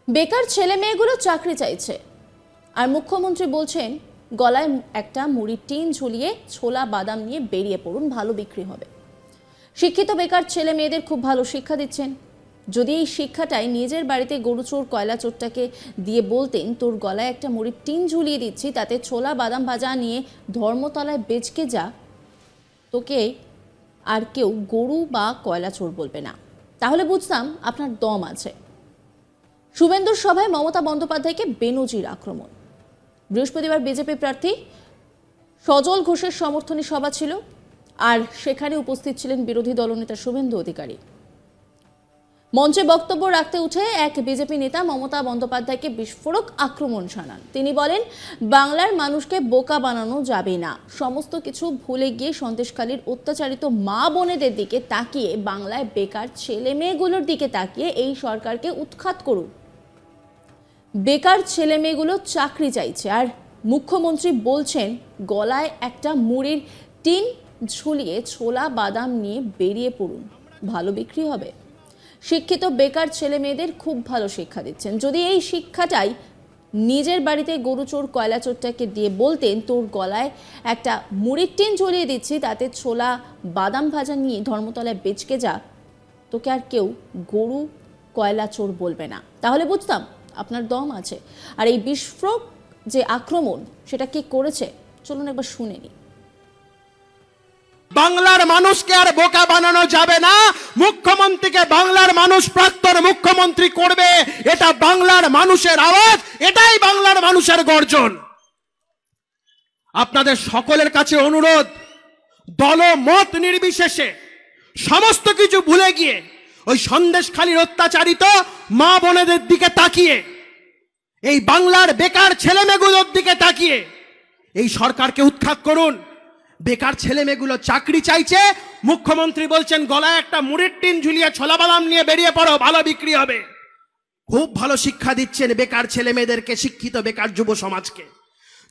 বেকার ছেলে মেয়েগুলো চাকরি চাইছে আর মুখ্যমন্ত্রী বলছেন গলায় একটা মুড়ির টিন ঝুলিয়ে ছোলা বাদাম নিয়ে বেরিয়ে পড়ুন, ভালো বিক্রি হবে। শিক্ষিত বেকার ছেলে মেয়েদের খুব ভালো শিক্ষা দিচ্ছেন। যদি এই শিক্ষাটাই নিজের বাড়িতে গরু চোর কয়লা চোরটাকে দিয়ে বলতেন তোর গলায় একটা মুড়ির টিন ঝুলিয়ে দিচ্ছি, তাতে ছোলা বাদাম ভাজা নিয়ে ধর্মতলায় বেচকে যা, তোকে আর কেউ গরু বা কয়লা চোর বলবে না, তাহলে বুঝতাম আপনার দম আছে। শুভেন্দুর সভায় মমতা বন্দ্যোপাধ্যায়কে বেনজির আক্রমণ। বৃহস্পতিবার বিজেপি প্রার্থী সজল ঘোষের সমর্থনী সভা ছিল, আর সেখানে উপস্থিত ছিলেন বিরোধী দলনেতা শুভেন্দু অধিকারী। মঞ্চে বক্তব্য রাখতে উঠে এক বিজেপি নেতা মমতা বন্দ্যোপাধ্যায়কে বিস্ফোরক আক্রমণ শানান। তিনি বলেন, বাংলার মানুষকে বোকা বানানো যাবে না, সমস্ত কিছু ভুলে গিয়ে সন্দেশখালীর অত্যাচারিত মা বোনেদের দিকে তাকিয়ে, বাংলায় বেকার ছেলে মেয়েগুলোর দিকে তাকিয়ে এই সরকারকে উৎখাত করুন। বেকার ছেলে মেয়েগুলো চাকরি চাইছে আর মুখ্যমন্ত্রী বলছেন গলায় একটা মুড়ির টিন ঝুলিয়ে ছোলা বাদাম নিয়ে বেরিয়ে পড়ুন, ভালো বিক্রি হবে। শিক্ষিত বেকার ছেলে মেয়েদের খুব ভালো শিক্ষা দিচ্ছেন। যদি এই শিক্ষাটাই নিজের বাড়িতে গরু চোর কয়লা চোরটাকে দিয়ে বলতেন তোর গলায় একটা মুড়ির টিন ঝুলিয়ে দিচ্ছি, তাতে ছোলা বাদাম ভাজা নিয়ে ধর্মতলায় বেচকে যা, তোকে আর কেউ গরু কয়লা চোর বলবে না, তাহলে বুঝতাম আপনার দম আছে। আর এই বিস্ফোরক যে আক্রমণ, সেটা কে করেছে চলুন একবার শুনে নি। বাংলার মানুষকে আর বোকা বানানো যাবে না। মুখ্যমন্ত্রীকে বাংলার মানুষ প্রাক্তন মুখ্যমন্ত্রী করবে, এটা বাংলার মানুষের আওয়াজ, এটাই বাংলার মানুষের গর্জন। আপনাদের সকলের কাছে অনুরোধ, দলমত নির্বিশেষে সমস্ত কিছু ভুলে গিয়ে ওই সন্দেশখালীর অত্যাচারিত মা বোনেদের দিকে তাকিয়ে, এই বাংলার বেকার ছেলেমেয়েগুলোর দিকে তাকিয়ে এই সরকারকে উৎখাত করুন। বেকার ছেলে মেয়েগুলো চাকরি চাইছে, মুখ্যমন্ত্রী বলছেন গলায় একটা মুড়ির টিন ঝুলিয়ে ছোলা বাদাম নিয়ে বেরিয়ে পড়ো, ভালো বিক্রি হবে। খুব ভালো শিক্ষা দিচ্ছেন বেকার ছেলে মেয়েদেরকে, শিক্ষিত বেকার যুব সমাজকে।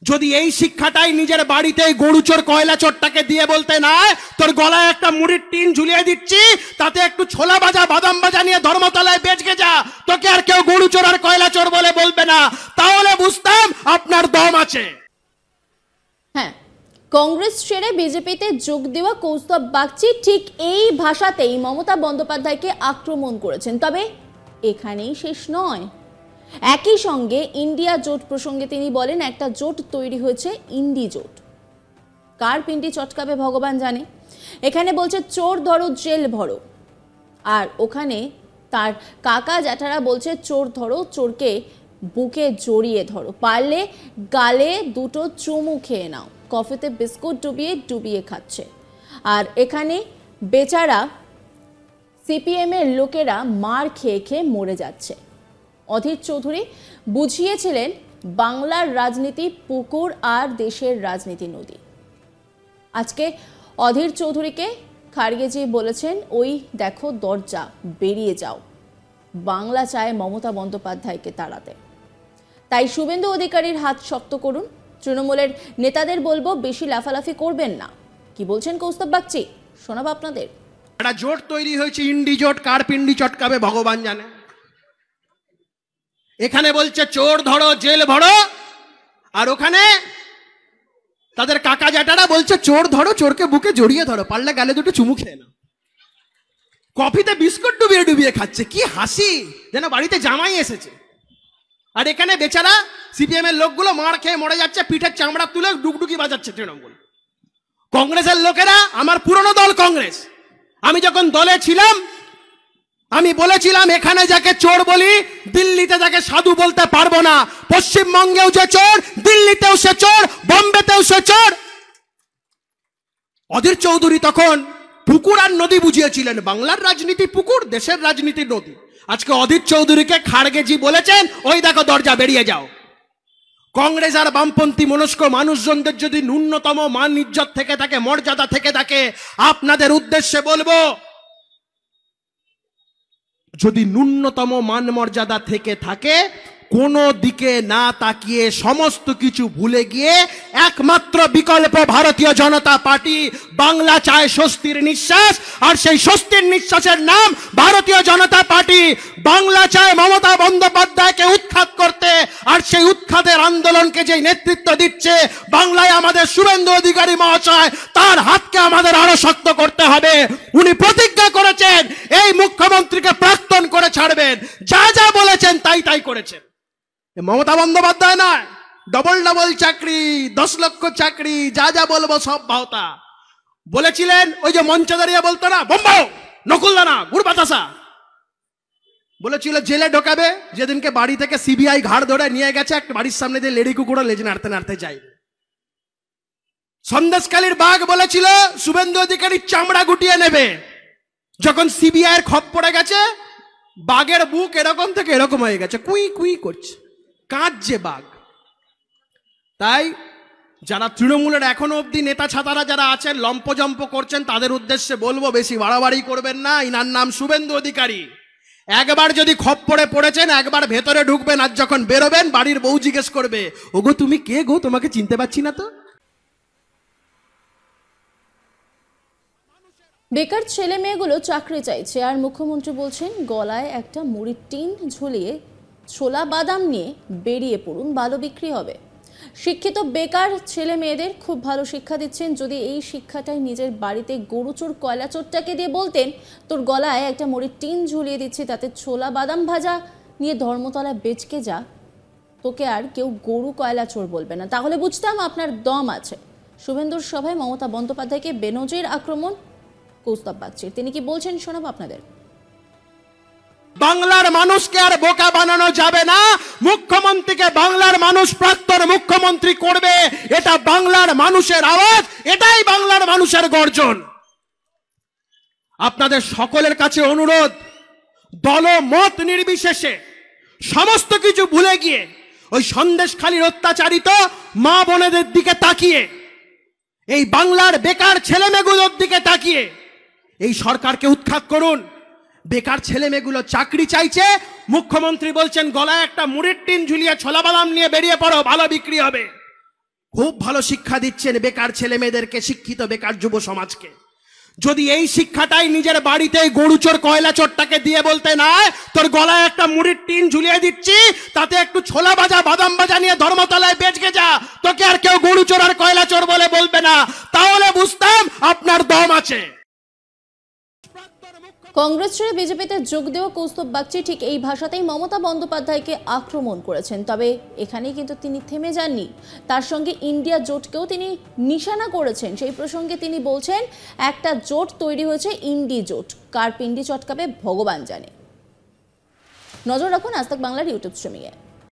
যদি এই শিক্ষাটাই নিজের বাড়িতে গরু চোর কয়লা চোরটাকে দিয়ে বলতে না তোর গলায় একটা মুড়ির টিন ঝুলিয়ে দিচ্ছি, তাতে একটু ছোলা ভাজা বাদাম ভাজা নিয়ে ধর্মতলায় বেচকে যা, তোকে আর কেউ গরু চোর আর কয়লা চোর বলে বলবে না, তাহলে বুঝতাম আপনার দম আছে। হ্যাঁ, কংগ্রেস ছেড়ে বিজেপিতে যোগ দেওয়া কৌস্তব বাগচি ঠিক এই ভাষাতেই মমতা বন্দ্যোপাধ্যায়কে আক্রমণ করেছেন। তবে এখানেই শেষ নয়। একই সঙ্গে ইন্ডিয়া জোট প্রসঙ্গে তিনি বলেন একটা জোট তৈরি হয়েছে, ইন্ডি জোট। কার পিন্ডি চটকাবে ভগবান জানে। এখানে বলছে চোর ধরো জেল ভরো, আর ওখানে তার কাকা জ্যাঠারা বলছে চোর ধরো, চোরকে বুকে জড়িয়ে ধরো, পারলে গালে দুটো চুমু খেয়ে নাও, কফিতে বিস্কুট ডুবিয়ে ডুবিয়ে খাচ্ছে। আর এখানে বেচারা সিপিএম এর লোকেরা মার খেয়ে খেয়ে মরে যাচ্ছে। অধীর চৌধুরী বুঝিয়েছিলেন বাংলার রাজনীতি পুকুর আর দেশের রাজনীতি নদী। আজকে অধীর চৌধুরীকে খাড়গেজি বলেছেন ওই দেখো দরজা, বেরিয়ে যাও। বাংলা চায় মমতা বন্দ্যোপাধ্যায়কে তাড়াতে। তাই শুভেন্দু অধিকারীর হাত শক্ত করুন। তৃণমূলের নেতাদের বলবো বেশি লাফালাফি করবেন না। কি বলছেন কৌস্তব বাগচি, শোনাবো আপনাদের। একটা জোট তৈরি হয়েছে, ইন্ডি জোট। কার পিন্ডি চটকাবে ভগবান জানে। এখানে বলছে চোর ধরো জেল ভরো, আর ওখানে তাদের কাকা জ্যাঠারা বলছে চোর ধরো, চোরকে বুকে জড়িয়ে ধরো, পারলে গালে দুটো চুমু খেয়ে নাও, কফিতে বিস্কুট ডুবিয়ে ডুবিয়ে খাচ্ছে। কি হাসি, যেন বাড়িতে জামাই এসেছে। আর এখানে বেচারা সিপিএম এর লোকগুলো মার খেয়ে মরে যাচ্ছে, পিঠের চামড়া তুলে ডুকডুকি বাজাচ্ছে তৃণমূল। কংগ্রেসের লোকেরা, আমার পুরনো দল কংগ্রেস, আমি যখন দলে ছিলাম আমি বলেছিলাম এখানে যাকে চোর বলি, দিল্লিতে যাকে সাধু বলতে পারবো না। পশ্চিমবঙ্গেও যে চোর, দিল্লিতেও সে চোর, বোম্বেতেও সে চোর। অধীর চৌধুরী তখন পুকুর আর নদী বুঝিয়েছিলেন, বাংলার রাজনীতি পুকুর, দেশের রাজনীতি নদী। আজকে অধীর চৌধুরীকে খাড়গেজি বলেছেন ওই দেখো দরজা, বেরিয়ে যাও। কংগ্রেস আর বামপন্থী মনস্ক মানুষজনদের যদি ন্যূনতম মান ইজ্জত থেকে থাকে, মর্যাদা থেকে থাকে, আপনাদের উদ্দেশ্যে বলবো, যদি ন্যূনতম মান মর্যাদা থেকে থাকে, কোনো দিকে না তাকিয়ে সমস্ত কিছু ভুলে গিয়ে একমাত্র বিকল্প ভারতীয় জনতা পার্টি। বাংলা চায় স্বস্তির নিঃশ্বাস, আর সেই স্বস্তির নিঃশ্বাসের নাম ভারতীয় জনতা পার্টি। বাংলা চায় মমতা বন্দ্যোপাধ্যায়কে আন্দোলনকে যে নেতৃত্ব দিচ্ছে বাংলায় আমাদের শুভেন্দু অধিকারী মহাশয়, তার হাতকে আমাদের আরো শক্ত করতে হবে। উনি প্রতিজ্ঞা করেছেন এই মুখ্যমন্ত্রীকে প্রাক্তন করে ছাড়বেন, যা যা বলেছেন তাই তাই করেছেন। মমতা বন্দ্যোপাধ্যায় নয়, ডবল ডবল চাকরি, 10 লক্ষ চাকরি, যা যা বলবো সব ভাওতা বলেছিলেন। ওই যে মঞ্চে দাঁড়িয়ে বলতো না বোম্বাও নকুলদানা গুড় বাতাসা, বলেছিল জেলে ঢোকাবে। যেদিনকে বাড়ি থেকে সিবিআই ঘাড় ধরে নিয়ে গেছে, একটা বাড়ির সামনে দিয়ে লেডি কুকুরও লেজ নাড়তে নাড়তে যায়। সন্দেশখালীর বাঘ বলেছিল শুভেন্দু অধিকারীর চামড়া গুটিয়ে নেবে। যখন সিবিআই এর খপ পড়ে গেছে, বাঘের বুক এরকম থেকে এরকম হয়ে গেছে, কুই কুই করছে, কাঁদছে বাঘ। তাই যারা তৃণমূলের এখনো অবধি নেতা ছাতারা যারা আছেন, লম্পজম্প করছেন, তাদের উদ্দেশ্যে বলবো বেশি বাড়াবাড়ি করবেন না। ইনার নাম শুভেন্দু অধিকারী। একবার যদি খপ্পরে পড়েছেন, একবার ভেতরে ঢুকবেন, আর যখন বেরোবেন বাড়ির বউ জিজ্ঞেস করবে, ওগো তুমি কে গো, তোমাকে চিনতে পারছি না তো। বেকার ছেলে মেয়েগুলো চাকরি চাইছে, আর মুখ্যমন্ত্রী বলছেন গলায় একটা মুড়ির টিন ঝুলিয়ে ছোলা বাদাম নিয়ে বেরিয়ে পড়ুন, ভালো বিক্রি হবে। শিক্ষিত বেকার ছেলে মেয়েদের খুব ভালো শিক্ষা দিচ্ছেন। যদি এই শিক্ষাটাই নিজের বাড়িতে গরুচোর কয়লাচোরটাকে দিয়ে বলতেন তোর গলায় একটা মুড়ির টিন ঝুলিয়ে দিচ্ছি, তাতে ছোলা বাদাম ভাজা নিয়ে ধর্মতলায় বেচকে যা, তোকে আর কেউ গরু কয়লাচোর বলবে না, তাহলে বুঝতাম আপনার দম আছে। শুভেন্দুর সভায় মমতা বন্দ্যোপাধ্যায়কে বেনজির আক্রমণ কৌস্তব বাগচির। তিনি কি বলছেন শোনাবো আপনাদের। বাংলার মানুষকে আর বোকা বানানো যাবে না। মুখ্যমন্ত্রীকে বাংলার মানুষ প্রাক্তন মুখ্যমন্ত্রী করবে, এটা বাংলার মানুষের আওয়াজ, এটাই বাংলার মানুষের গর্জন। আপনাদের সকলের কাছে অনুরোধ, দল মত নির্বিশেষে সমস্ত কিছু ভুলে গিয়ে ওই সন্দেশখালীর অত্যাচারিত মা বোনেদের দিকে তাকিয়ে, এই বাংলার বেকার ছেলেমেয়েগুলোর দিকে তাকিয়ে এই সরকারকে উৎখাত করুন। বেকার ছেলে মেয়েগুলো চাকরি চাইছে, মুখ্যমন্ত্রী বলছেন গলায় একটা মুড়ির টিন ঝুলিয়ে ছোলা বাদাম নিয়ে বেরিয়ে পড়ো, ভালো বিক্রি হবে। খুব ভালো শিক্ষা দিচ্ছেন বেকার ছেলে মেয়েদেরকে, শিক্ষিত বেকার যুব সমাজকে। যদি এই শিক্ষাটাই নিজের বাড়িতে গরুচোর কয়লাচোরটাকে দিয়ে বলতে না, তোর গলায় একটা মুড়ির টিন ঝুলিয়ে দিচ্ছি, তাতে একটু ছোলা ভাজা বাদাম ভাজা নিয়ে ধর্মতলায় বেচকে যা, তোকে আর কেউ গরুচোর আর কয়লাচোর বলে বলবে না, তাহলে বুঝতাম আপনার দম আছে। কংগ্রেস ছেড়ে বিজেপিতে যোগ দেওয়া কৌস্তব বাগচি ঠিক এই ভাষাতেই মমতা বন্দ্যোপাধ্যায়কে আক্রমণ করেছেন। তবে এখানেই কিন্তু তিনি থেমে যাননি, তার সঙ্গে ইন্ডিয়া জোটকেও তিনি নিশানা করেছেন। সেই প্রসঙ্গে তিনি বলছেন একটা জোট তৈরি হয়েছে, ইন্ডি জোট, কার পিন্ডি চটকাবে ভগবান জানে। নজর রাখুন আজ তাক বাংলার ইউটিউব স্ট্রিমিংয়ে।